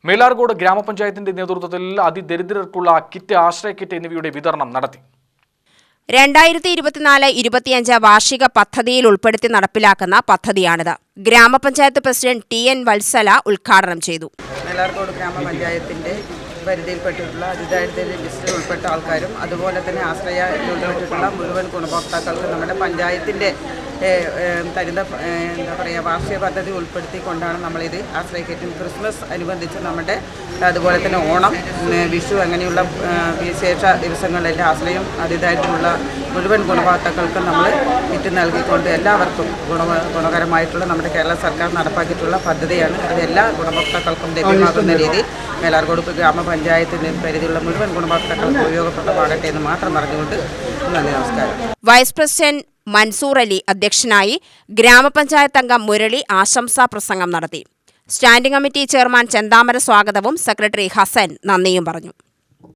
മേലാർകോട് ഗ്രാമപഞ്ചായത്തിന്റെ നേതൃത്വത്തിൽ അതിദരിദ്രർക്കുള്ള കിറ്റ്, ആശ്രയ കിറ്റ് എന്നിവയുടെ വിതരണം നടത്തി. 2024-25 വാർഷിക പദ്ധതിയിൽ ഉൾപ്പെടുത്തി നടപ്പിലാക്കുന്ന പദ്ധതിയാണിത്. ഗ്രാമപഞ്ചായത്ത് പ്രസിഡന്റ് TN വത്സല ഉദ്ഘാടനം ചെയ്തു. മേലാർകോട് ഗ്രാമപഞ്ചായത്തിന്റെ പരിധിയിൽപ്പെട്ടിട്ടുള്ള അതിദാരിദ്ര്യ ലിസ്റ്റിൽ ഉൾപ്പെട്ട ആൾക്കാരും അതുപോലെ തന്നെ ആശ്രയയിൽ ഉൾപ്പെട്ടിട്ടുള്ള മുഴുവൻ ഗുണഭോക്താക്കൾക്ക് നമ്മുടെ പഞ്ചായത്തിൻ്റെ തരുന്ന വാർഷിക പദ്ധതി ഉൾപ്പെടുത്തിക്കൊണ്ടാണ് നമ്മളിത് ആശ്രയ കിറ്റും ക്രിസ്മസ് അനുബന്ധിച്ച് നമ്മുടെ അതുപോലെ തന്നെ ഓണം, വിഷു അങ്ങനെയുള്ള വിശേഷ ദിവസങ്ങളിലെല്ലാം ആശ്രയം അതിദാരിദ്ര്യമുള്ള മുഴുവൻ ഗുണഭോക്താക്കൾക്കും നമ്മൾ കിറ്റ് നൽകിക്കൊണ്ട് എല്ലാവർക്കും ഗുണകരമായിട്ടുള്ള നമ്മുടെ കേരള സർക്കാർ നടപ്പാക്കിയിട്ടുള്ള പദ്ധതിയാണ്. അത് എല്ലാ ഗുണഭോക്താക്കൾക്കും ലഭ്യമാകുന്ന രീതി മേലാർകോട് ഗ്രാമപഞ്ചായത്തിൻ്റെ പരിധിയുള്ള മുഴുവൻ ഗുണഭോക്താക്കൾക്ക് ഉപയോഗപ്രദമാകട്ടെ എന്ന് മാത്രം പറഞ്ഞുകൊണ്ട് നന്ദി, നമസ്കാരം. വൈസ് പ്രസിഡന്റ് മൻസൂർ അലി അധ്യക്ഷനായി. ഗ്രാമപഞ്ചായത്ത് അംഗം മുരളി ആശംസാ പ്രസംഗം നടത്തി. സ്റ്റാൻഡിംഗ് കമ്മിറ്റി ചെയർമാൻ ചെന്താമര സ്വാഗതവും സെക്രട്ടറി ഹസൻ നന്ദിയും പറഞ്ഞു.